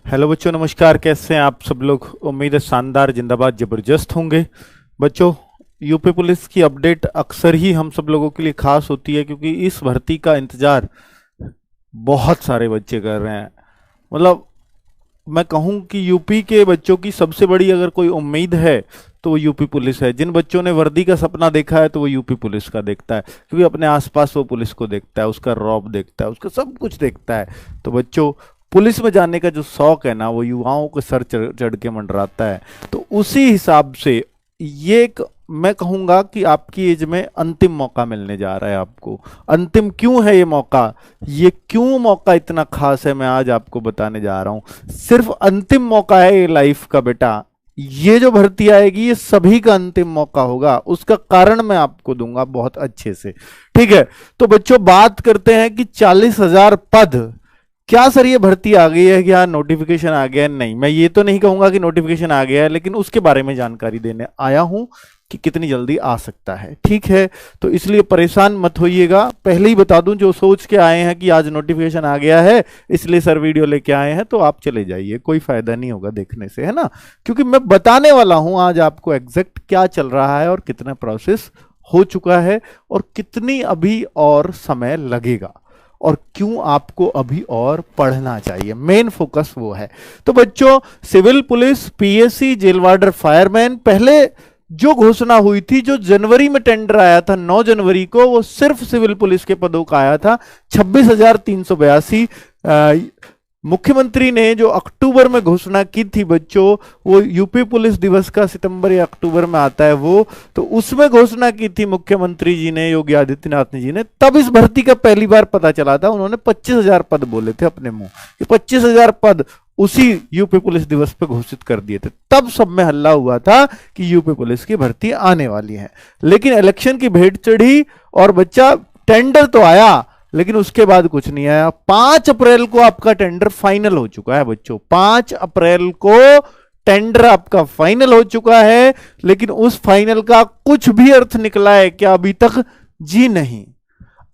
Hello बच्चों, नमस्कार। कैसे हैं आप सब लोग? उम्मीद है शानदार, जिंदाबाद, जबरदस्त होंगे। बच्चों, यूपी पुलिस की अपडेट अक्सर ही हम सब लोगों के लिए खास होती है, क्योंकि इस भर्ती का इंतजार बहुत सारे बच्चे कर रहे हैं। मतलब मैं कहूं कि यूपी के बच्चों की सबसे बड़ी अगर कोई उम्मीद है तो वो यूपी पुलिस है। जिन बच्चों ने वर्दी का सपना देखा है तो वो यूपी पुलिस का देखता है, क्योंकि अपने आसपास वो पुलिस को देखता है, उसका रौब देखता है, उसका सब कुछ देखता है। तो बच्चों, पुलिस में जाने का जो शौक है ना, वो युवाओं के सर चढ़ चढ़ के मंडराता है। तो उसी हिसाब से ये एक, मैं कहूंगा कि आपकी एज में अंतिम मौका मिलने जा रहा है आपको। अंतिम क्यों है ये मौका? ये क्यों मौका इतना खास है, मैं आज आपको बताने जा रहा हूं। सिर्फ अंतिम मौका है ये लाइफ का बेटा। ये जो भर्ती आएगी ये सभी का अंतिम मौका होगा। उसका कारण मैं आपको दूंगा बहुत अच्छे से। ठीक है, तो बच्चों बात करते हैं कि 40,000 पद। क्या सर ये भर्ती आ गई है, क्या नोटिफिकेशन आ गया है? नहीं, मैं ये तो नहीं कहूंगा कि नोटिफिकेशन आ गया है, लेकिन उसके बारे में जानकारी देने आया हूं कि कितनी जल्दी आ सकता है। ठीक है, तो इसलिए परेशान मत होइएगा। पहले ही बता दूं, जो सोच के आए हैं कि आज नोटिफिकेशन आ गया है इसलिए सर वीडियो लेके आए हैं, तो आप चले जाइए, कोई फायदा नहीं होगा देखने से, है ना। क्योंकि मैं बताने वाला हूं आज आपको एग्जैक्ट क्या चल रहा है और कितना प्रोसेस हो चुका है और कितनी अभी और समय लगेगा और क्यों आपको अभी और पढ़ना चाहिए। मेन फोकस वो है। तो बच्चों, civil police, PSC, jail warder, fireman, पहले जो घोषणा हुई थी, जो जनवरी में टेंडर आया था 9 जनवरी को, वो सिर्फ सिविल पुलिस के पदों का आया था 26,382। मुख्यमंत्री ने जो अक्टूबर में घोषणा की थी बच्चों, वो यूपी पुलिस दिवस का सितंबर या अक्टूबर में आता है वो, तो उसमें घोषणा की थी मुख्यमंत्री जी ने, योगी आदित्यनाथ जी ने। तब इस भर्ती का पहली बार पता चला था। उन्होंने 25,000 पद बोले थे अपने मुंह। ये 25,000 पद उसी यूपी पुलिस दिवस पे घोषित कर दिए थे। तब सब में हल्ला हुआ था कि यूपी पुलिस की भर्ती आने वाली है। लेकिन इलेक्शन की भेंट चढ़ी और बच्चा, टेंडर तो आया लेकिन उसके बाद कुछ नहीं आया। 5 अप्रैल को आपका टेंडर फाइनल हो चुका है बच्चों। 5 अप्रैल को टेंडर आपका फाइनल हो चुका है, लेकिन उस फाइनल का कुछ भी अर्थ निकला है क्या अभी तक? जी नहीं।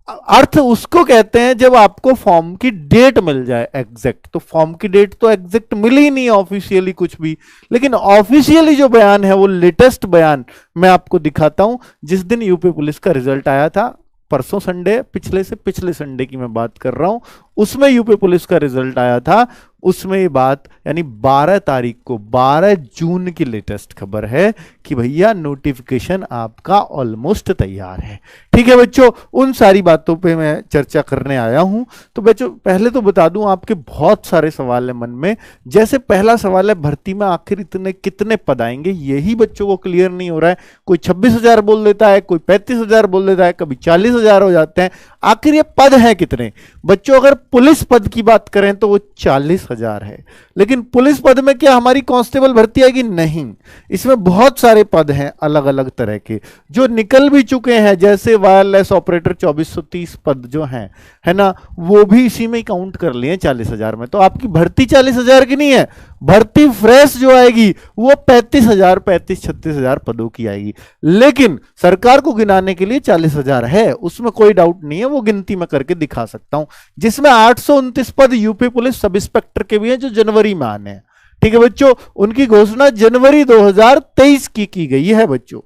अर्थ उसको कहते हैं जब आपको फॉर्म की डेट मिल जाए एग्जैक्ट। तो फॉर्म की डेट तो एग्जैक्ट मिली नहीं ऑफिशियली कुछ भी, लेकिन ऑफिशियली जो बयान है वो लेटेस्ट बयान मैं आपको दिखाता हूं। जिस दिन यूपी पुलिस का रिजल्ट आया था, परसों संडे, पिछले से पिछले संडे की मैं बात कर रहा हूं, उसमें यूपी पुलिस का रिजल्ट आया था। उसमें ये बात, यानी 12 तारीख को, 12 जून की लेटेस्ट खबर है कि भैया नोटिफिकेशन आपका ऑलमोस्ट तैयार है। ठीक है बच्चों, उन सारी बातों पे मैं चर्चा करने आया हूं। तो बच्चों पहले तो बता दूं, आपके बहुत सारे सवाल है मन में। जैसे पहला सवाल है, भर्ती में आखिर इतने कितने पद आएंगे, यही बच्चों को क्लियर नहीं हो रहा है। कोई 26,000 बोल देता है, कोई 35,000 बोल देता है, कभी 40,000 हो जाते हैं। आखिर ये पद हैं कितने? बच्चों अगर पुलिस पद की बात करें तो वो 40,000 है। लेकिन पुलिस पद में क्या हमारी कांस्टेबल भर्ती आएगी? नहीं। इसमें बहुत सारे पद हैं अलग अलग तरह के जो निकल भी चुके हैं, जैसे वायरलेस ऑपरेटर 2430 पद जो हैं, है ना, वो भी इसी में काउंट कर लिए 40,000 में। तो आपकी भर्ती 40,000 की नहीं है। भर्ती फ्रेश जो आएगी वो 35,000, 36,000 पदों की आएगी। लेकिन सरकार को गिनाने के लिए 40,000 है, उसमें कोई डाउट नहीं है। वो गिनती में करके दिखा सकता हूं, जिसमें 829 पद यूपी पुलिस सब इंस्पेक्टर के भी हैं जो जनवरी में आने हैं। ठीक है बच्चों, उनकी घोषणा जनवरी 2023 की गई है बच्चों।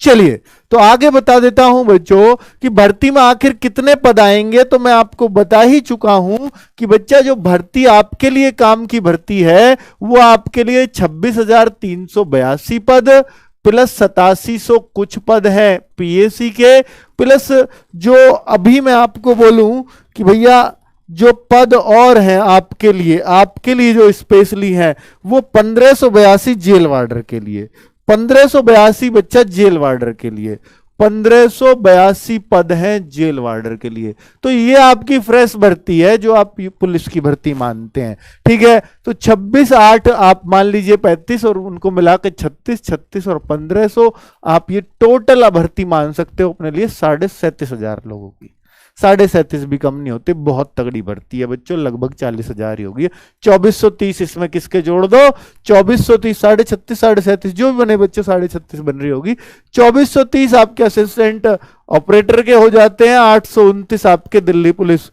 चलिए, तो आगे बता देता हूं बच्चों कि भर्ती में आखिर कितने पद आएंगे। तो मैं आपको बता ही चुका हूं कि बच्चा, जो भर्ती आपके लिए काम की भर्ती है वो आपके लिए 26,382 पद प्लस 8700 कुछ पद है पीएससी के, प्लस जो अभी मैं आपको बोलूं कि भैया जो पद और हैं आपके लिए जो स्पेशली हैं, वो 1582 जेल वार्डर के लिए, 1582 बच्चा जेल वार्डर के लिए, 1582 पद हैं जेल वार्डर के लिए। तो ये आपकी फ्रेश भर्ती है जो आप पुलिस की भर्ती मानते हैं। ठीक है, तो 26/8 आप मान लीजिए 35 और उनको मिलाकर 36 और 1500, आप ये टोटल भर्ती मान सकते हो अपने लिए 37,500 लोगों की। 37.5 भी कम नहीं होते, बहुत तगड़ी भर्ती है बच्चों, लगभग 40,000 ही होगी। 2430 इसमें किसके जोड़ दो, 2430 36.5 37.5 जो भी बने बच्चों 36.5 बन रही होगी। 2430 आपके असिस्टेंट ऑपरेटर के हो जाते हैं, 829 आपके Delhi police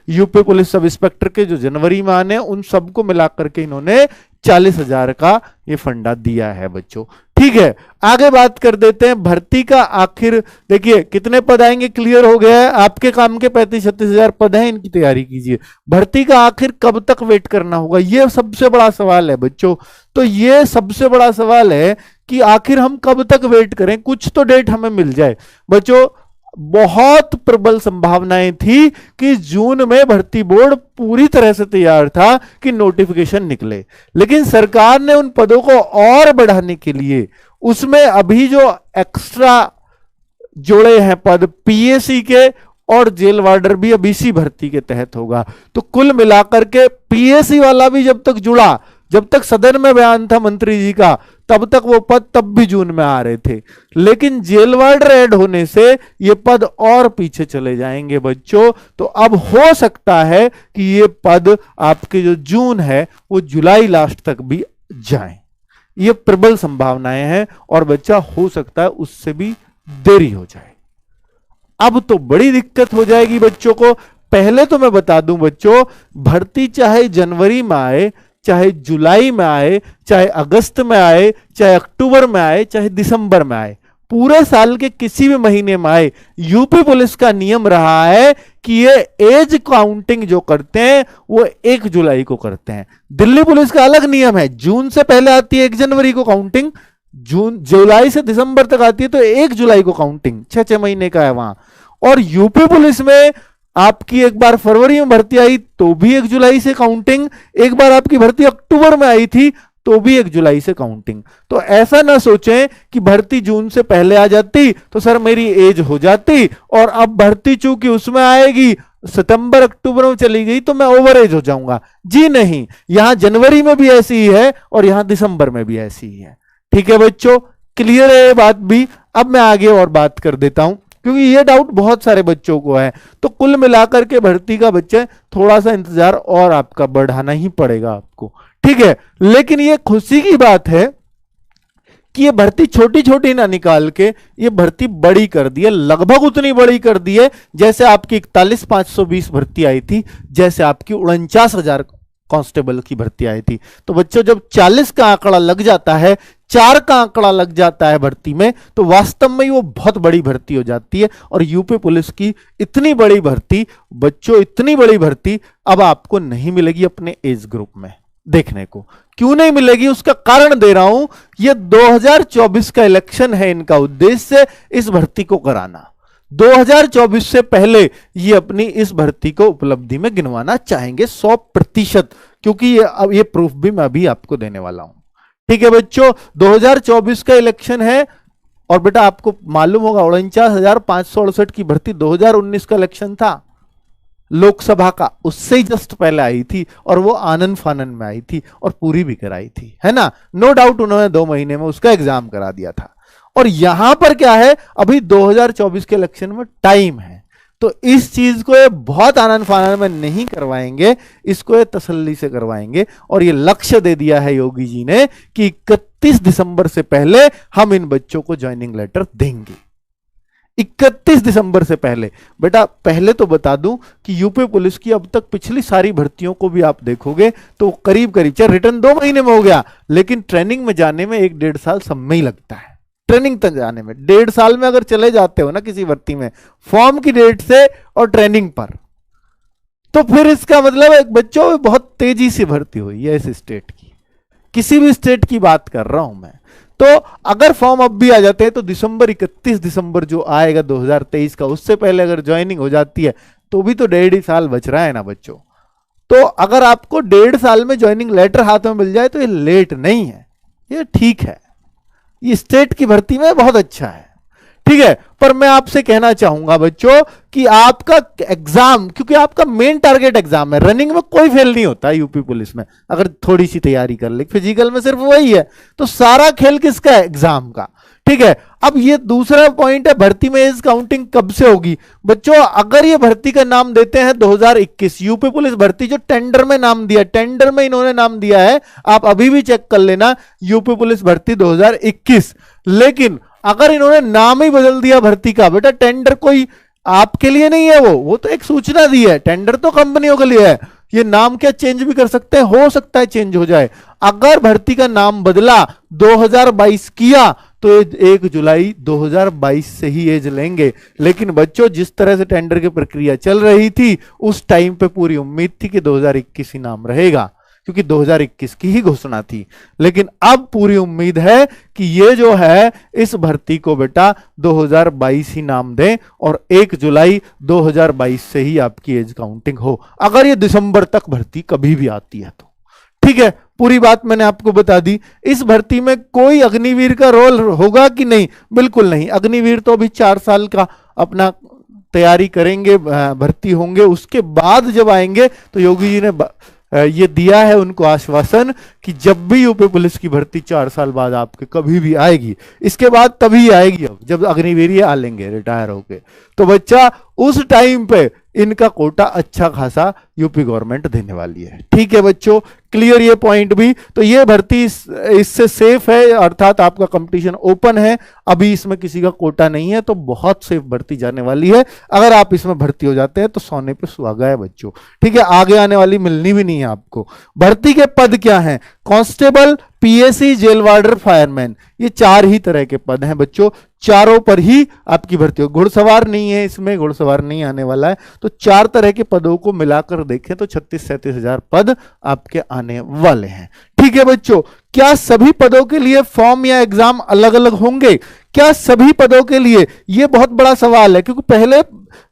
UP police sub inspector के जो जनवरी में आने, उन सबको मिलाकर के इन्होंने 40,000 का ये फंडा दिया है बच्चों। ठीक है, आगे बात कर देते हैं भर्ती का। आखिर देखिए कितने पद आएंगे, क्लियर हो गया है, आपके काम के 35-36 पद हैं, इनकी तैयारी कीजिए। भर्ती का आखिर कब तक वेट करना होगा, ये सबसे बड़ा सवाल है बच्चों। तो ये सबसे बड़ा सवाल है कि आखिर हम कब तक वेट करें, कुछ तो डेट हमें मिल जाए बच्चों। बहुत प्रबल संभावनाएं थी कि जून में भर्ती बोर्ड पूरी तरह से तैयार था कि नोटिफिकेशन निकले, लेकिन सरकार ने उन पदों को और बढ़ाने के लिए उसमें अभी जो एक्स्ट्रा जोड़े हैं पद पीएसी के और जेल वार्डर भी अब इसी भर्ती के तहत होगा। तो कुल मिलाकर के पीएसी वाला भी जब तक जुड़ा, जब तक सदन में बयान था मंत्री जी का, तब तक वो पद तब भी जून में आ रहे थे, लेकिन जेल वार्डर ऐड होने से ये पद और पीछे चले जाएंगे बच्चों। तो अब हो सकता है कि ये पद आपके जो जून है वो जुलाई लास्ट तक भी जाएं, ये प्रबल संभावनाएं हैं, और बच्चा हो सकता है उससे भी देरी हो जाए। अब तो बड़ी दिक्कत हो जाएगी बच्चों को। पहले तो मैं बता दूं बच्चों, भर्ती चाहे जनवरी में आए, चाहे जुलाई में आए, चाहे अगस्त में आए, चाहे अक्टूबर में आए, चाहे दिसंबर में आए, पूरे साल के किसी भी महीने में आए, यूपी पुलिस का नियम रहा है कि ये एज काउंटिंग जो करते हैं वो 1 जुलाई को करते हैं। दिल्ली पुलिस का अलग नियम है, जून से पहले आती है 1 जनवरी को काउंटिंग, जुलाई से दिसंबर तक आती है तो 1 जुलाई को काउंटिंग, 6 महीने का है वहां। और यूपी पुलिस में आपकी एक बार फरवरी में भर्ती आई तो भी 1 जुलाई से काउंटिंग, एक बार आपकी भर्ती अक्टूबर में आई थी तो भी 1 जुलाई से काउंटिंग। तो ऐसा ना सोचें कि भर्ती जून से पहले आ जाती तो सर मेरी एज हो जाती, और अब भर्ती चूंकि उसमें आएगी सितंबर अक्टूबर में चली गई तो मैं ओवर एज हो जाऊंगा। जी नहीं, यहां जनवरी में भी ऐसी ही है और यहां दिसंबर में भी ऐसी ही है। ठीक है बच्चों, क्लियर है ये बात भी। अब मैं आगे और बात कर देता हूं क्योंकि ये डाउट बहुत सारे बच्चों को है। तो कुल मिलाकर के भर्ती का बच्चे थोड़ा सा इंतजार और आपका बढ़ाना ही पड़ेगा आपको, ठीक है। लेकिन ये खुशी की बात है कि ये भर्ती छोटी छोटी ना निकाल के ये भर्ती बड़ी कर दी है, लगभग उतनी बड़ी कर दी है जैसे आपकी 41,520 भर्ती आई थी, जैसे आपकी 49,000 कांस्टेबल की भर्ती आई थी। तो बच्चों जब 40 का आंकड़ा लग जाता है, 4 का आंकड़ा लग जाता है भर्ती में, तो वास्तव में वो बहुत बड़ी भर्ती हो जाती है। और यूपी पुलिस की इतनी बड़ी भर्ती बच्चों, इतनी बड़ी भर्ती अब आपको नहीं मिलेगी अपने एज ग्रुप में देखने को। क्यों नहीं मिलेगी उसका कारण दे रहा हूं। ये 2024 का इलेक्शन है, इनका उद्देश्य इस भर्ती को कराना। 2024 से पहले ये अपनी इस भर्ती को उपलब्धि में गिनवाना चाहेंगे 100%, क्योंकि ये प्रूफ भी मैं अभी आपको देने वाला हूं। ठीक है बच्चों, 2024 का इलेक्शन है और बेटा आपको मालूम होगा 49,568 की भर्ती 2019 का इलेक्शन था लोकसभा का, उससे ही जस्ट पहले आई थी और वो आनंद फानन में आई थी और पूरी भी कराई थी, है ना। नो डाउट उन्होंने 2 महीने में उसका एग्जाम करा दिया था। और यहां पर क्या है, अभी 2024 के इलेक्शन में टाइम है, तो इस चीज को ये बहुत आनंद फानन में नहीं करवाएंगे, इसको ये तसल्ली से करवाएंगे। और ये लक्ष्य दे दिया है योगी जी ने कि 31 दिसंबर से पहले हम इन बच्चों को ज्वाइनिंग लेटर देंगे। 31 दिसंबर से पहले। बेटा पहले तो बता दूं कि यूपी पुलिस की अब तक पिछली सारी भर्तियों को भी आप देखोगे तो करीब करीब, चाहे रिटर्न 2 महीने में हो गया, लेकिन ट्रेनिंग में जाने में 1-1.5 साल समय ही लगता है। ट्रेनिंग तक जाने में 1.5 साल में अगर चले जाते हो ना किसी भर्ती में, फॉर्म की डेट से और ट्रेनिंग पर, तो फिर इसका मतलब एक बच्चों में बहुत तेजी से भर्ती हुई है इस स्टेट की। किसी भी स्टेट की बात कर रहा हूं मैं। तो अगर फॉर्म अब भी आ जाते हैं तो 31 दिसंबर जो आएगा 2023 का, उससे पहले अगर ज्वाइनिंग हो जाती है तो भी तो 1.5 साल बच रहा है ना बच्चों। तो अगर आपको 1.5 साल में ज्वाइनिंग लेटर हाथ में मिल जाए तो ये लेट नहीं है, ये ठीक है, ये स्टेट की भर्ती में बहुत अच्छा है, ठीक है। पर मैं आपसे कहना चाहूंगा बच्चों कि आपका एग्जाम, क्योंकि आपका मेन टारगेट एग्जाम है, रनिंग में कोई फेल नहीं होता यूपी पुलिस में अगर थोड़ी सी तैयारी कर ले, फिजिकल में सिर्फ वही है, तो सारा खेल किसका है, एग्जाम का, ठीक है। अब ये दूसरा पॉइंट है, भर्ती में एज काउंटिंग कब से होगी बच्चों? अगर ये भर्ती का नाम देते हैं 2021, यूपी पुलिस भर्ती जो टेंडर में नाम दिया, टेंडर में इन्होंने नाम दिया है, आप अभी भी चेक कर लेना, यूपी पुलिस भर्ती 2021। लेकिन अगर इन्होंने नाम ही बदल दिया भर्ती का, बेटा टेंडर कोई आपके लिए नहीं है, वो तो एक सूचना दी है, टेंडर तो कंपनियों के लिए है। ये नाम क्या चेंज भी कर सकते हैं, हो सकता है चेंज हो जाए। अगर भर्ती का नाम बदला 2022 किया तो 1 जुलाई 2022 से ही एज लेंगे। लेकिन बच्चों जिस तरह से टेंडर की प्रक्रिया चल रही थी उस टाइम पे पूरी उम्मीद थी कि 2021 ही नाम रहेगा, क्योंकि 2021 की ही घोषणा थी। लेकिन अब पूरी उम्मीद है कि ये जो है इस भर्ती को बेटा 2022 ही नाम दें और 1 जुलाई 2022 से ही आपकी एज काउंटिंग हो, अगर ये दिसंबर तक भर्ती कभी भी आती है तो। ठीक है, पूरी बात मैंने आपको बता दी। इस भर्ती में कोई अग्निवीर का रोल होगा कि नहीं? बिल्कुल नहीं। अग्निवीर तो अभी 4 साल का अपना तैयारी करेंगे, भर्ती होंगे, उसके बाद जब आएंगे तो योगी जी ने ये दिया है उनको आश्वासन कि जब भी यूपी पुलिस की भर्ती 4 साल बाद आपके कभी भी आएगी, इसके बाद तभी आएगी, अब जब अग्निवीर आ लेंगे रिटायर होके, तो बच्चा उस टाइम पे इनका कोटा अच्छा खासा यूपी गवर्नमेंट देने वाली है। ठीक है बच्चों, क्लियर ये पॉइंट भी। तो ये भर्ती इससे सेफ है, अर्थात आपका कंपटीशन ओपन है, अभी इसमें किसी का कोटा नहीं है, तो बहुत सेफ भर्ती जाने वाली है। अगर आप इसमें भर्ती हो जाते हैं तो सोने पे सुहागा है बच्चों। ठीक है, आगे आने वाली मिलनी भी नहीं है आपको। भर्ती के पद क्या हैं? Constable, PAC, jail warder, fireman, ये 4 ही तरह के पद हैं बच्चों, चारों पर ही आपकी भर्ती हो। घुड़सवार नहीं है इसमें, घुड़सवार नहीं आने वाला है। तो 4 तरह के पदों को मिलाकर देखें तो 36-37 हजार पद आपके आने वाले हैं। ठीक है बच्चों, क्या सभी पदों के लिए फॉर्म या एग्जाम अलग अलग होंगे? क्या सभी पदों के लिए? यह बहुत बड़ा सवाल है, क्योंकि पहले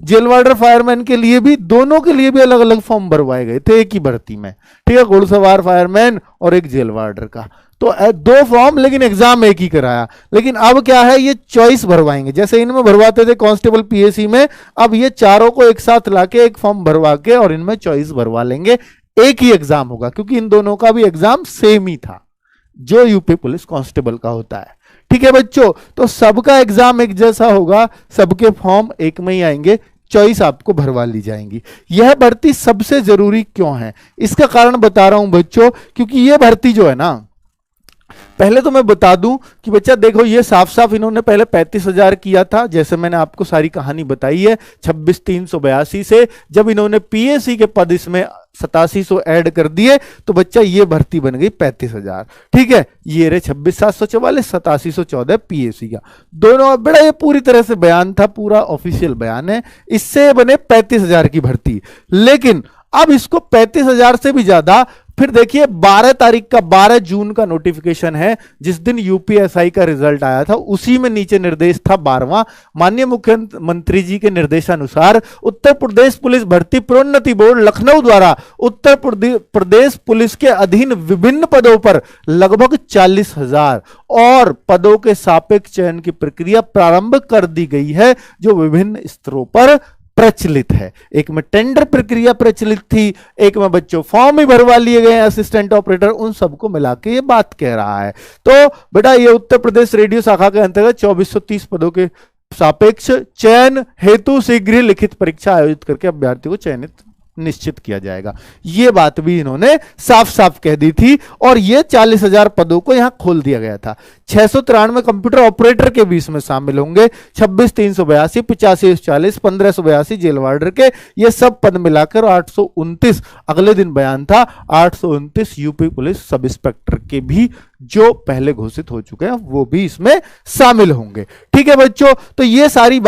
जेल वार्डर फायरमैन के लिए भी, दोनों के लिए भी अलग अलग फॉर्म भरवाए गए थे एक ही भर्ती में। ठीक है, घुड़सवार, फायरमैन और एक जेल वार्डर का, तो 2 फॉर्म, लेकिन एग्जाम एक ही कराया। लेकिन अब क्या है, ये चॉइस भरवाएंगे, जैसे इनमें भरवाते थे कांस्टेबल पीएसी में, अब ये चारों को एक साथ लाके एक फॉर्म भरवा के और इनमें चॉइस भरवा लेंगे। एक ही एग्जाम होगा, क्योंकि इन दोनों का भी एग्जाम सेम ही था जो यूपी पुलिस कांस्टेबल का होता है। ठीक है बच्चों, तो सबका एग्जाम एक जैसा होगा, सबके फॉर्म एक में ही आएंगे, चॉइस आपको भरवा ली जाएंगी। यह भर्ती सबसे जरूरी क्यों है, इसका कारण बता रहा हूं बच्चों, क्योंकि यह भर्ती जो है ना, पहले तो मैं बता दूं कि बच्चा देखो, ये साफ साफ इन्होंने पहले 35,000 किया था, जैसे मैंने आपको सारी कहानी बताई है 26,382 से। जब इन्होंने पीएसी के पद इसमें 8700 ऐड कर दिए तो बच्चा ये भर्ती बन गई 35,000। ठीक है, ये रे 26,744, 8714 पीएसी का, दोनों बड़ा, ये पूरी तरह से बयान था, पूरा ऑफिशियल बयान है, इससे बने 35,000 की भर्ती। लेकिन अब इसको 35,000 से भी ज्यादा, फिर देखिए 12 तारीख का, 12 जून का नोटिफिकेशन है, जिस दिन यूपीएसआई का रिजल्ट आया था, उसी में नीचे निर्देश था 12वां, माननीय मुख्यमंत्री जी के निर्देशानुसार उत्तर प्रदेश पुलिस भर्ती प्रोन्नति बोर्ड लखनऊ द्वारा उत्तर प्रदेश पुलिस के अधीन विभिन्न पदों पर लगभग 40,000 और पदों के सापेक्ष चयन की प्रक्रिया प्रारंभ कर दी गई है, जो विभिन्न स्तरों पर प्रचलित है। एक में टेंडर प्रक्रिया प्रचलित थी, एक में बच्चों फॉर्म ही भरवा लिए गए असिस्टेंट ऑपरेटर, उन सबको मिला के ये बात कह रहा है। तो बेटा ये उत्तर प्रदेश रेडियो शाखा के अंतर्गत 2430 पदों के सापेक्ष चयन हेतु शीघ्र लिखित परीक्षा आयोजित करके अभ्यर्थी को चयनित निश्चित किया जाएगा। यह बात भी इन्होंने साफ साफ कह दी थी, और यह 40,000 पदों को यहां खोल दिया गया था। 693 कंप्यूटर ऑपरेटर के भी इसमें शामिल होंगे, 26,382, 85,40, 1582 जेल वार्डर के, ये सब पद मिलाकर 829, अगले दिन बयान था 829 यूपी पुलिस सब इंस्पेक्टर के भी जो पहले घोषित हो चुके हैं वो भी इसमें शामिल होंगे। ठीक है बच्चों, तो ये सारी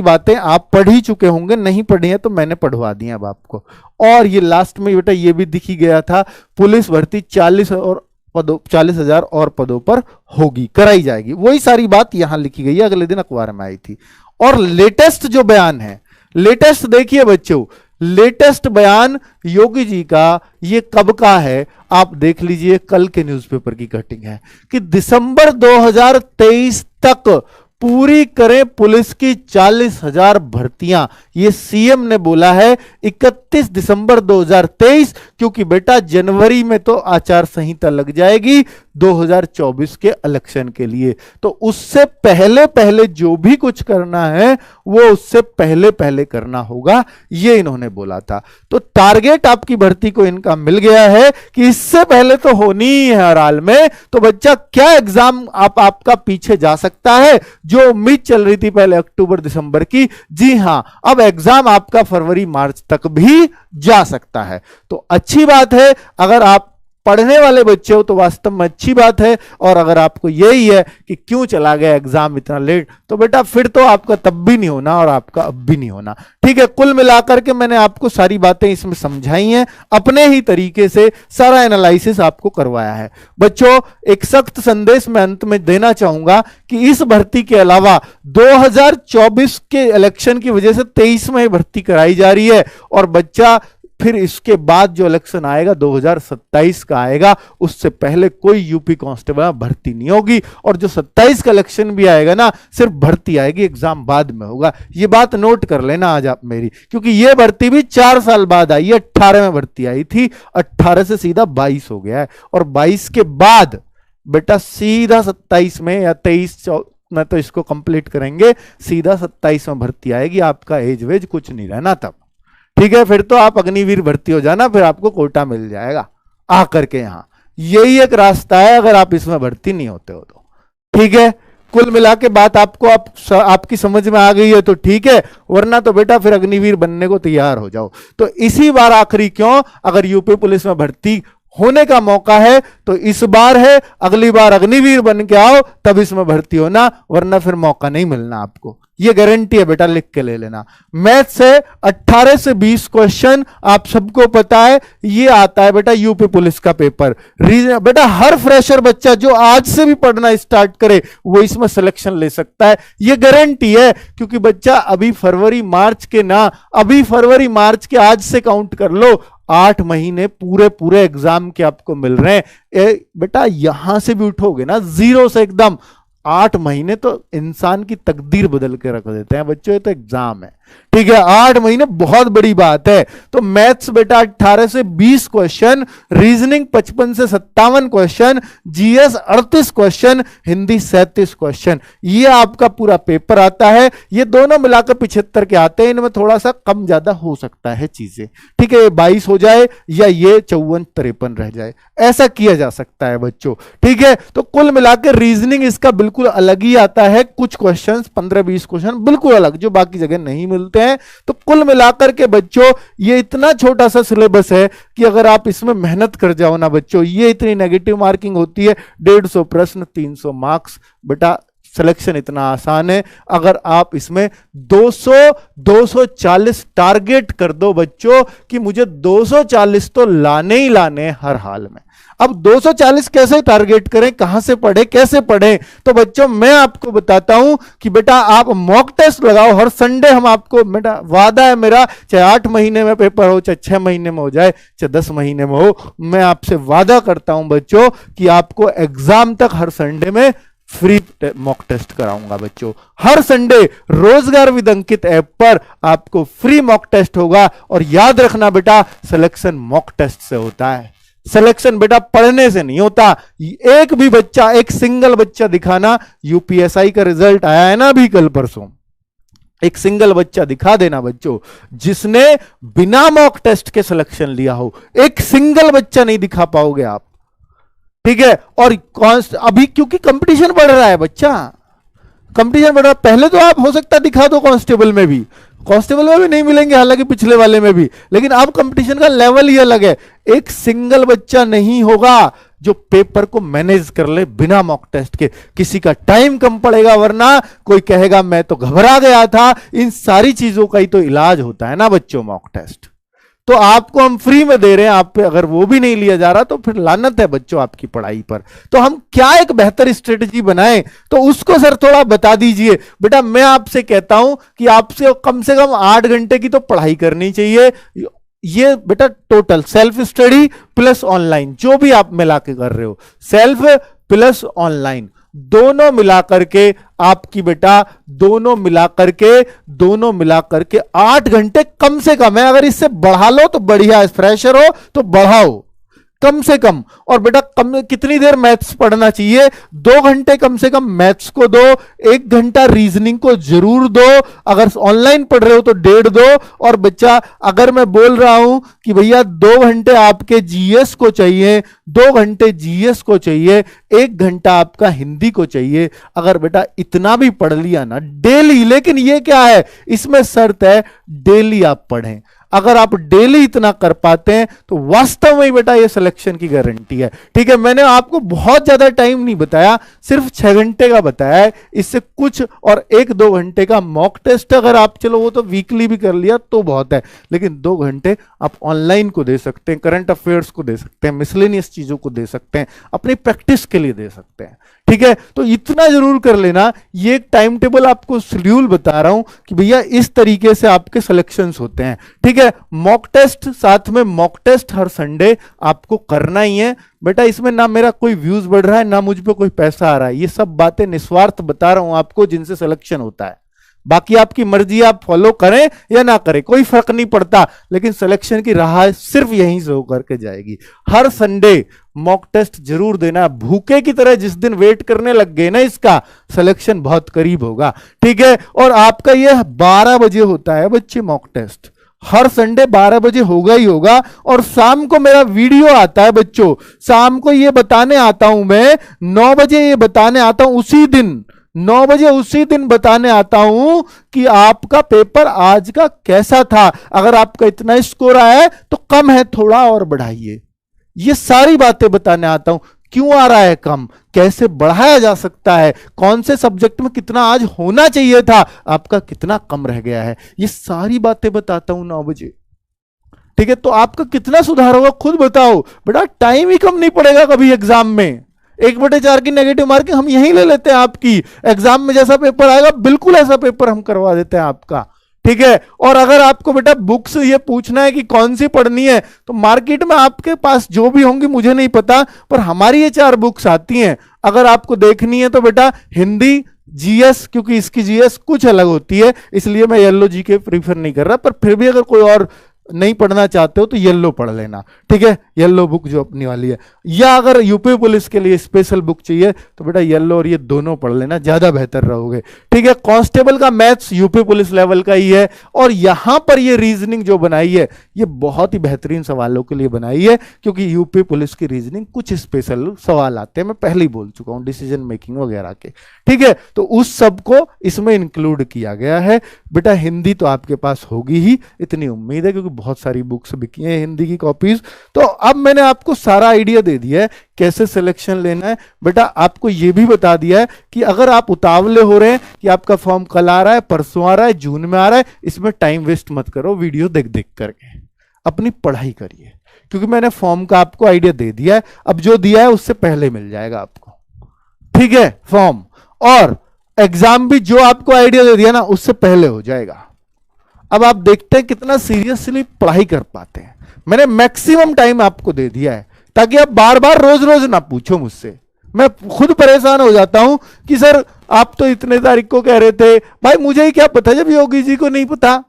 बातें आप पढ़ ही चुके होंगे, नहीं पढ़ी है तो मैंने पढ़वा दी अब आपको। और ये लास्ट में बेटा ये भी दिख ही गया था, पुलिस भर्ती 40,000 और पदों पर होगी, कराई जाएगी, वही सारी बात यहां लिखी गई है, अगले दिन अखबार में आई थी। और लेटेस्ट जो बयान है, लेटेस्ट देखिए बच्चों, लेटेस्ट बयान योगी जी का ये कब का है, आप देख लीजिए, कल के न्यूज़पेपर की कटिंग है कि दिसंबर 2023 तक पूरी करें पुलिस की 40,000 भर्तियां। ये सीएम ने बोला है 31 दिसंबर 2023, क्योंकि बेटा जनवरी में तो आचार संहिता लग जाएगी 2024 के इलेक्शन के लिए। तो उससे पहले पहले जो भी कुछ करना है वो उससे पहले पहले करना होगा, ये इन्होंने बोला था। तो टारगेट आपकी भर्ती को इनका मिल गया है कि इससे पहले तो होनी ही है हर हाल में। तो बच्चा क्या एग्जाम आपका पीछे जा सकता है? जो उम्मीद चल रही थी पहले अक्टूबर दिसंबर की, जी हां, अब एग्जाम आपका फरवरी मार्च तक भी जा सकता है। तो अच्छी बात है, अगर आप पढ़ने वाले बच्चे हो तो वास्तव में अच्छी बात है। और अगर आपको यही है कि क्यों चला गया एग्जाम इतना लेट, तो बेटा फिर तो आपका तब भी नहीं होना और आपका अब भी नहीं होना। ठीक है, कुल मिलाकर के मैंने आपको सारी बातें इसमें समझाई हैं, अपने ही तरीके से सारा एनालिसिस आपको करवाया है। बच्चों, एक सख्त संदेश मैं अंत में देना चाहूंगा कि इस भर्ती के अलावा 2024 के इलेक्शन की वजह से 23 में भर्ती कराई जा रही है, और बच्चा फिर इसके बाद जो इलेक्शन आएगा 2027 का आएगा, उससे पहले कोई यूपी कांस्टेबल भर्ती नहीं होगी। और जो 27 का इलेक्शन भी आएगा ना, सिर्फ भर्ती आएगी, एग्जाम बाद में होगा। ये बात नोट कर लेना आज आप मेरी, क्योंकि ये भर्ती भी 4 साल बाद आई है। 18 में भर्ती आई थी, 18 से सीधा 22 हो गया है, और 22 के बाद बेटा सीधा 27 में या 23 में तो इसको कंप्लीट करेंगे, सीधा 27 में भर्ती आएगी। आपका एज वेज कुछ नहीं रहना तब। ठीक है, फिर तो आप अग्निवीर भर्ती हो जाना, फिर आपको कोटा मिल जाएगा आकर के यहां। यही एक रास्ता है अगर आप इसमें भर्ती नहीं होते हो तो। ठीक है, कुल मिला के बात आपको आपकी समझ में आ गई है तो ठीक है, वरना तो बेटा फिर अग्निवीर बनने को तैयार हो जाओ। तो इसी बार आखिरी क्यों, अगर यूपी पुलिस में भर्ती होने का मौका है तो इस बार है, अगली बार अग्निवीर बन के आओ तब इसमें भर्ती होना, वरना फिर मौका नहीं मिलना आपको। ये गारंटी है बेटा, लिख के ले लेना। मैथ से 18 से 20 क्वेश्चन आप सबको पता है, ये आता है बेटा यूपी पुलिस का पेपर। बेटा हर फ्रेशर बच्चा जो आज से भी पढ़ना स्टार्ट करे वो इसमें सिलेक्शन ले सकता है, ये गारंटी है। क्योंकि बच्चा अभी फरवरी मार्च के आज से काउंट कर लो, 8 महीने पूरे पूरे एग्जाम के आपको मिल रहे हैं। बेटा यहां से भी उठोगे ना जीरो से एकदम, 8 महीने तो इंसान की तकदीर बदल के रख देते हैं बच्चों। ये तो एग्जाम है, ठीक है, 8 महीने बहुत बड़ी बात है। तो मैथ्स बेटा 18 से 20 क्वेश्चन, रीजनिंग 55 से 57 question, GS 38 question, Hindi 37 question, ये आपका पूरा पेपर आता है। ये दोनों मिलाकर 75 के आते हैं, इनमें थोड़ा सा कम ज्यादा हो सकता है चीजें। ठीक है, ये 22 हो जाए या ये 54-53 रह जाए, ऐसा किया जा सकता है बच्चों। ठीक है, तो कुल मिलाकर रीजनिंग इसका बिल्कुल अलग ही आता है। कुछ क्वेश्चन 15-20 क्वेश्चन बिल्कुल अलग जो बाकी जगह नहीं मिलते हैं। तो कुल मिलाकर के बच्चों ये इतना छोटा सा सिलेबस है कि अगर आप इसमें मेहनत कर जाओ ना बच्चों, ये इतनी नेगेटिव मार्किंग होती है, 150 प्रश्न 300 मार्क्स। बेटा सिलेक्शन इतना आसान है, अगर आप इसमें 240 टारगेट कर दो बच्चों कि मुझे 240 तो लाने ही लाने हर हाल में। अब 240 कैसे टारगेट करें, कहां से पढ़े, कैसे पढ़ें? तो बच्चों मैं आपको बताता हूं कि बेटा आप मॉक टेस्ट लगाओ हर संडे। हम आपको, बेटा वादा है मेरा, चाहे 8 महीने में पेपर हो, चाहे 6 महीने में हो जाए, चाहे 10 महीने में हो, मैं आपसे वादा करता हूं बच्चों कि आपको एग्जाम तक हर संडे में फ्री मॉक टेस्ट कराऊंगा बच्चों। हर संडे रोजगार विद अंकित ऐप पर आपको फ्री मॉक टेस्ट होगा। और याद रखना बेटा, सिलेक्शन मॉक टेस्ट से होता है, सिलेक्शन बेटा पढ़ने से नहीं होता। एक भी बच्चा, एक सिंगल बच्चा दिखाना, यूपीएसआई का रिजल्ट आया है ना अभी कल परसों, एक सिंगल बच्चा दिखा देना बच्चों जिसने बिना मॉक टेस्ट के सिलेक्शन लिया हो। एक सिंगल बच्चा नहीं दिखा पाओगे आप। ठीक है, और अभी क्योंकि कंपटीशन बढ़ रहा है बच्चा, कंपटीशन बढ़ रहा है। पहले तो आप हो सकता है दिखा दो कांस्टेबल में भी नहीं मिलेंगे, हालांकि पिछले वाले में भी, लेकिन अब कंपटीशन का लेवल ही अलग है। एक सिंगल बच्चा नहीं होगा जो पेपर को मैनेज कर ले बिना मॉक टेस्ट के। किसी का टाइम कम पड़ेगा, वरना कोई कहेगा मैं तो घबरा गया था। इन सारी चीजों का ही तो इलाज होता है ना बच्चों मॉक टेस्ट। तो आपको हम फ्री में दे रहे हैं, आप पे अगर वो भी नहीं लिया जा रहा तो फिर लानत है बच्चों आपकी पढ़ाई पर। तो हम क्या एक बेहतर स्ट्रेटजी बनाएं, तो उसको सर थोड़ा बता दीजिए। बेटा मैं आपसे कहता हूं कि आपसे कम से कम 8 घंटे की तो पढ़ाई करनी चाहिए। ये बेटा total self study plus online, जो भी आप मिला के कर रहे हो, सेल्फ प्लस ऑनलाइन। दोनों मिलाकर के आपकी बेटा दोनों मिलाकर के 8 घंटे कम से कम है। अगर इससे बढ़ा लो तो बढ़िया, फ्रेशर हो तो बढ़ाओ कम से कम। और बेटा कितनी देर मैथ्स पढ़ना चाहिए? 2 घंटे कम से कम मैथ्स को दो, 1 घंटा रीजनिंग को जरूर दो। अगर ऑनलाइन पढ़ रहे हो तो 1.5 दो। और बच्चा अगर मैं बोल रहा हूं कि भैया 2 घंटे आपके जीएस को चाहिए, 2 घंटे जीएस को चाहिए, 1 घंटा आपका हिंदी को चाहिए, अगर बेटा इतना भी पढ़ लिया ना डेली, लेकिन ये क्या है, इसमें शर्त है डेली आप पढ़ें। अगर आप डेली इतना कर पाते हैं तो वास्तव में बेटा ये सिलेक्शन की गारंटी है। ठीक है, मैंने आपको बहुत ज्यादा टाइम नहीं बताया, सिर्फ 6 घंटे का बताया है। इससे कुछ और 1-2 घंटे का मॉक टेस्ट अगर आप, चलो वो तो वीकली भी कर लिया तो बहुत है, लेकिन 2 घंटे आप ऑनलाइन को दे सकते हैं, करंट अफेयर्स को दे सकते हैं, मिसलेनियस चीजों को दे सकते हैं, अपनी प्रैक्टिस के लिए दे सकते हैं। ठीक है, तो इतना जरूर कर लेना। ये एक टाइम टेबल आपको शेड्यूल बता रहा हूं कि भैया इस तरीके से आपके सिलेक्शंस होते हैं। ठीक है, मॉक टेस्ट, साथ में मॉक टेस्ट हर संडे आपको करना ही है बेटा। इसमें ना मेरा कोई व्यूज बढ़ रहा है, ना मुझ पे कोई पैसा आ रहा है, ये सब बातें निस्वार्थ बता रहा हूं आपको, जिनसे सिलेक्शन होता है। बाकी आपकी मर्जी, आप फॉलो करें या ना करें, कोई फर्क नहीं पड़ता, लेकिन सिलेक्शन की राह सिर्फ यहीं से होकर के जाएगी। हर संडे मॉक टेस्ट जरूर देना, भूखे की तरह। जिस दिन वेट करने लग गए ना, इसका सिलेक्शन बहुत करीब होगा। ठीक है, और आपका यह 12 बजे होता है बच्चे, मॉक टेस्ट हर संडे 12 बजे होगा ही होगा। और शाम को मेरा वीडियो आता है बच्चों, शाम को ये बताने आता हूं मैं, 9 बजे ये बताने आता हूं, उसी दिन 9 बजे उसी दिन बताने आता हूं कि आपका पेपर आज का कैसा था। अगर आपका इतना स्कोर आया है तो कम है, थोड़ा और बढ़ाइए। ये सारी बातें बताने आता हूं, क्यों आ रहा है कम, कैसे बढ़ाया जा सकता है, कौन से सब्जेक्ट में कितना आज होना चाहिए था, आपका कितना कम रह गया है, ये सारी बातें बताता हूं 9 बजे। ठीक है, तो आपका कितना सुधार होगा खुद बताओ बेटा। टाइम ही कम नहीं पड़ेगा कभी एग्जाम में। 1/4 की नेगेटिव मार्किंग हम यहीं ले लेते हैं आपकी। एग्जाम में जैसा पेपर आएगा बिल्कुल ऐसा पेपर हम करवा देते हैं आपका। ठीक है, और अगर आपको बेटा बुक्स ये पूछना है कि कौन सी पढ़नी है, तो मार्केट में आपके पास जो भी होंगी मुझे नहीं पता, पर हमारी ये 4 बुक्स आती हैं। अगर आपको देखनी है तो बेटा हिंदी, जीएस, क्योंकि इसकी जीएस कुछ अलग होती है, इसलिए मैं येलो जी के प्रीफर नहीं कर रहा, पर फिर भी अगर कोई और नहीं पढ़ना चाहते हो तो येलो पढ़ लेना। ठीक है, येलो बुक जो अपनी वाली है, या अगर यूपी पुलिस के लिए स्पेशल बुक चाहिए तो बेटा येलो और ये दोनों पढ़ लेना, ज्यादा बेहतर रहोगे। ठीक है, कांस्टेबल का मैथ्स यूपी पुलिस लेवल का ही है, और यहां पर ये रीजनिंग जो बनाई है ये बहुत ही बेहतरीन सवालों के लिए बनाई है, क्योंकि यूपी पुलिस की रीजनिंग कुछ स्पेशल सवाल आते हैं, मैं पहले ही बोल चुका हूं, डिसीजन मेकिंग वगैरह के। ठीक है, तो उस सब को इसमें इंक्लूड किया गया है। बेटा हिंदी तो आपके पास होगी ही, इतनी उम्मीद है, क्योंकि बहुत सारी बुक्स बिकी हैं हिंदी की कॉपीज। तो अब मैंने आपको सारा आइडिया दे दिया है कैसे सिलेक्शन लेना है। बेटा आपको यह भी बता दिया है कि अगर आप उतावले हो रहे हैं कि आपका फॉर्म कल आ रहा है, परसों आ रहा है, जून में आ रहा है, इसमें टाइम वेस्ट मत करो, वीडियो देख देख करके अपनी पढ़ाई करिए, क्योंकि मैंने फॉर्म का आपको आइडिया दे दिया है। अब जो दिया है उससे पहले मिल जाएगा आपको। ठीक है, फॉर्म और एग्जाम भी जो आपको आइडिया दे दिया ना उससे पहले हो जाएगा। अब आप देखते हैं कितना सीरियसली पढ़ाई कर पाते हैं। मैंने मैक्सिमम टाइम आपको दे दिया है ताकि आप बार बार रोज रोज ना पूछो मुझसे। मैं खुद परेशान हो जाता हूं कि सर आप तो इतने तारीख को कह रहे थे, भाई मुझे ही क्या पता जब योगी जी को नहीं पता,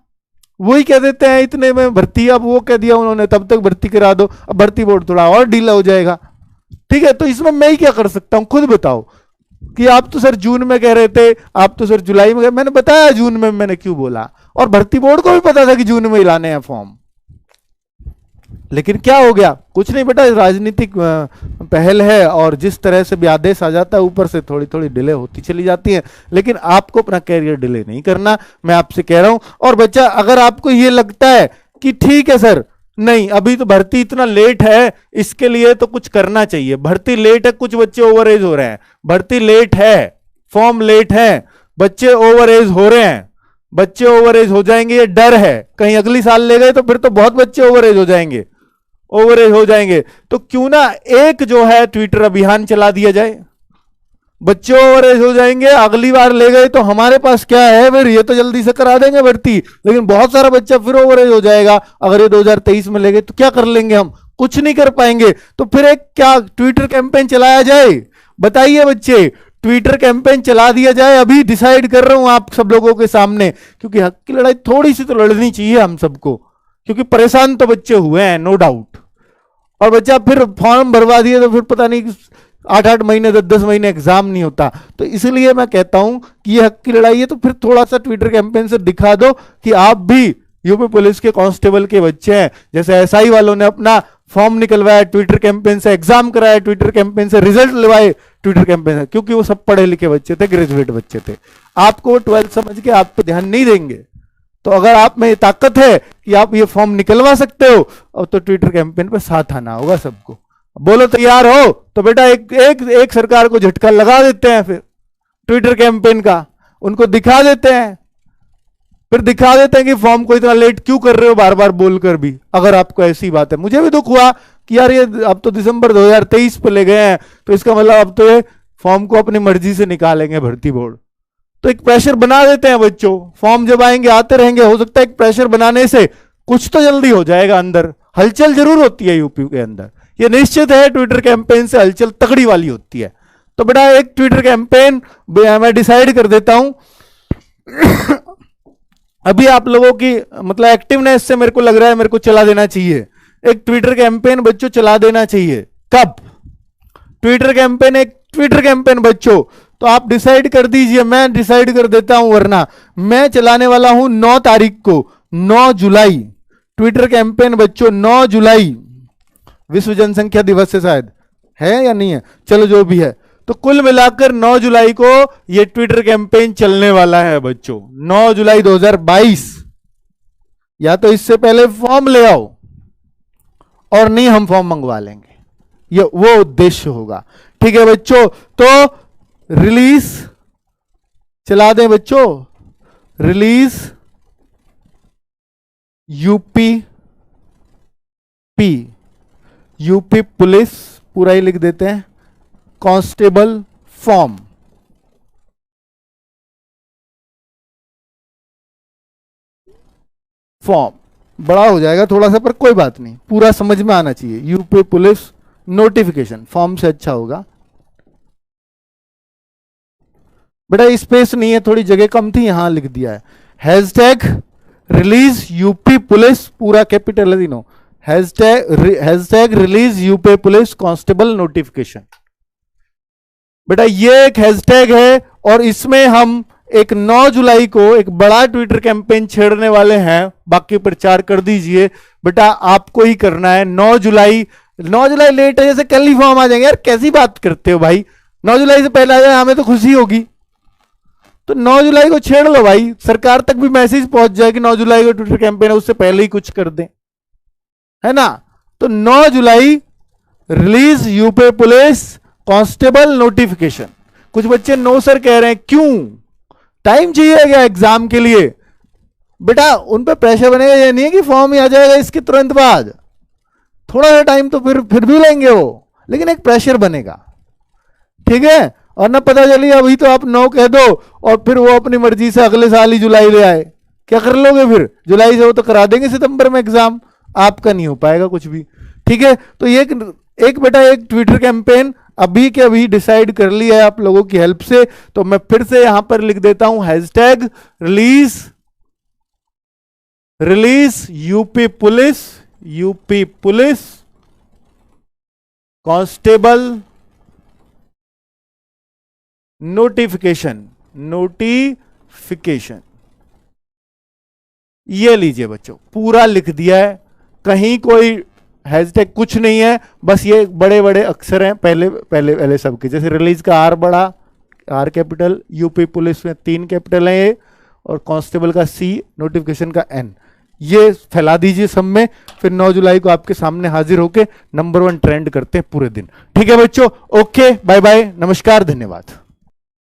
वही कह देते हैं इतने में भर्ती, अब वो कह दिया उन्होंने तब तक भर्ती करा दो, अब भर्ती बोर्ड थोड़ा और ढीला हो जाएगा। ठीक है, तो इसमें मैं ही क्या कर सकता हूं, खुद बताओ कि आप तो सर जून में कह रहे थे, आप तो सर जुलाई में, मैंने बताया जून में मैंने क्यों बोला, और भर्ती बोर्ड को भी पता था कि जून में ही लाने हैं फॉर्म। लेकिन क्या हो गया, कुछ नहीं बेटा, राजनीतिक पहल है और जिस तरह से भी आदेश आ जाता है ऊपर से थोड़ी थोड़ी डिले होती चली जाती है, लेकिन आपको अपना कैरियर डिले नहीं करना, मैं आपसे कह रहा हूं। और बच्चा अगर आपको ये लगता है कि ठीक है सर नहीं अभी तो भर्ती इतना लेट है, इसके लिए तो कुछ करना चाहिए, भर्ती लेट है, कुछ बच्चे ओवर एज हो रहे हैं, भर्ती लेट है, फॉर्म लेट है, बच्चे ओवर एज हो रहे हैं, बच्चे ओवर एज हो जाएंगे, ये डर है कहीं अगली साल ले गए तो फिर तो बहुत बच्चे ओवर एज हो जाएंगे, ओवर एज हो जाएंगे, तो क्यों ना एक जो है ट्विटर अभियान चला दिया जाए, बच्चे ओवर एज हो जाएंगे, अगली बार ले गए तो हमारे पास क्या है, फिर ये तो जल्दी से करा देंगे भर्ती, लेकिन बहुत सारा बच्चा फिर ओवर एज हो जाएगा। अगर ये 2023 में ले गए तो क्या कर लेंगे हम, कुछ नहीं कर पाएंगे। तो फिर एक क्या ट्विटर कैंपेन चलाया जाए, बताइए बच्चे, ट्विटर कैंपेन चला दिया जाए, अभी डिसाइड कर रहा हूं आप सब लोगों के सामने, क्योंकि हक की लड़ाई थोड़ी सी तो लड़नी चाहिए हम सबको, क्योंकि परेशान तो बच्चे हुए हैं नो डाउट। और बच्चा फिर फॉर्म भरवा दिए तो फिर पता नहीं 8-8 महीने 10-10 महीने एग्जाम नहीं होता। तो इसलिए मैं कहता हूं कि ये हक की लड़ाई है, तो फिर थोड़ा सा ट्विटर कैंपेन से दिखा दो कि आप भी यूपी पुलिस के कांस्टेबल के बच्चे हैं। जैसे एसआई वालों ने अपना फॉर्म निकलवाया ट्विटर कैंपेन से, एग्जाम कराया ट्विटर कैंपेन से, रिजल्ट लिवाए ट्विटर कैंपेन से, क्योंकि वो सब पढ़े लिखे बच्चे थे, ग्रेजुएट बच्चे थे। आपको 12th समझ के आप पे ध्यान नहीं देंगे। तो अगर आप में ये ताकत है कि आप ये फॉर्म निकलवा सकते हो, अब तो ट्विटर कैंपेन पे साथ आना होगा सबको। बोलो तैयार हो तो बेटा एक सरकार को झटका लगा देते हैं, फिर ट्विटर कैंपेन का उनको दिखा देते हैं, फिर दिखा देते हैं कि फॉर्म को इतना लेट क्यों कर रहे हो बार बार बोलकर भी। अगर आपको ऐसी बात है, मुझे भी दुख हुआ कि यार ये अब तो दिसंबर 2023 पे ले गए हैं, तो इसका मतलब अब तो ये फॉर्म को अपनी मर्जी से निकालेंगे भर्ती बोर्ड। तो एक प्रेशर बना देते हैं बच्चों, फॉर्म जब आएंगे आते रहेंगे, हो सकता है एक प्रेशर बनाने से कुछ तो जल्दी हो जाएगा, अंदर हलचल जरूर होती है यूपी के अंदर, ये निश्चित है। ट्विटर कैंपेन से हलचल तगड़ी वाली होती है। तो बेटा एक ट्विटर कैंपेन मैं डिसाइड कर देता हूं अभी आप लोगों की मतलब एक्टिवनेस से मेरे को लग रहा है मेरे को चला देना चाहिए एक ट्विटर कैंपेन बच्चों, चला देना चाहिए। कब ट्विटर कैंपेन, एक ट्विटर कैंपेन बच्चों, तो आप डिसाइड कर दीजिए, मैं डिसाइड कर देता हूं, वरना मैं चलाने वाला हूं 9 तारीख को, 9 जुलाई ट्विटर कैंपेन बच्चों। 9 जुलाई विश्व जनसंख्या दिवस से शायद है या नहीं है, चलो जो भी है, तो कुल मिलाकर 9 जुलाई को ये ट्विटर कैंपेन चलने वाला है बच्चों। 9 जुलाई 2022। या तो इससे पहले फॉर्म ले आओ और नहीं हम फॉर्म मंगवा लेंगे, ये वो उद्देश्य होगा। ठीक है बच्चों, तो रिलीज चला दें बच्चों, रिलीज यूपी पुलिस पूरा ही लिख देते हैं, कांस्टेबल फॉर्म। बड़ा हो जाएगा थोड़ा सा, पर कोई बात नहीं, पूरा समझ में आना चाहिए। यूपी पुलिस नोटिफिकेशन फॉर्म से अच्छा होगा बेटा। स्पेस नहीं है, थोड़ी जगह कम थी, यहां लिख दिया है। हैशटैग रिलीज यूपी पुलिस पूरा कैपिटल है तीनों, hashtag release UP police constable notification. बेटा ये एक हैशटैग है और इसमें हम एक 9 जुलाई को एक बड़ा ट्विटर कैंपेन छेड़ने वाले हैं। बाकी प्रचार कर दीजिए बेटा, आपको ही करना है। 9 जुलाई लेट है, जैसे कल ही फॉर्म आ जाएंगे। यार कैसी बात करते हो भाई, 9 जुलाई से पहले आ जाए हमें तो खुशी होगी। तो 9 जुलाई को छेड़ लो भाई, सरकार तक भी मैसेज पहुंच जाए कि 9 जुलाई को ट्विटर कैंपेन है, उससे पहले ही कुछ कर दें, है ना। तो 9 जुलाई release UP police constable notification. कुछ बच्चे नो सर कह रहे हैं, क्यों, टाइम चाहिए क्या एग्जाम के लिए? बेटा उन पे प्रेशर बनेगा, ये नहीं है कि फॉर्म ही आ जाएगा इसके तुरंत बाद, थोड़ा सा टाइम तो फिर भी लेंगे वो, लेकिन एक प्रेशर बनेगा, ठीक है। और ना पता चली अभी तो आप 9 कह दो और फिर वो अपनी मर्जी से अगले साल ही जुलाई ले आए, क्या कर लोगे फिर? जुलाई से वो तो करा देंगे सितंबर में एग्जाम, आपका नहीं हो पाएगा कुछ भी, ठीक है। तो ये एक बेटा एक ट्विटर कैंपेन अभी के अभी डिसाइड कर लिया है आप लोगों की हेल्प से। तो मैं फिर से यहां पर लिख देता हूं, hashtag release UP police constable notification. ये लीजिए बच्चों, पूरा लिख दिया है, कहीं कोई हैशटैग कुछ नहीं है, बस ये बड़े बड़े अक्षर हैं पहले सबके, जैसे रिलीज का आर बड़ा, आर कैपिटल, यूपी पुलिस में 3 कैपिटल है ये, और कांस्टेबल का सी, नोटिफिकेशन का एन। ये फैला दीजिए सब में, फिर 9 जुलाई को आपके सामने हाजिर होके नंबर 1 ट्रेंड करते हैं पूरे दिन। ठीक है बच्चों, ओके, बाय बाय, नमस्कार, धन्यवाद।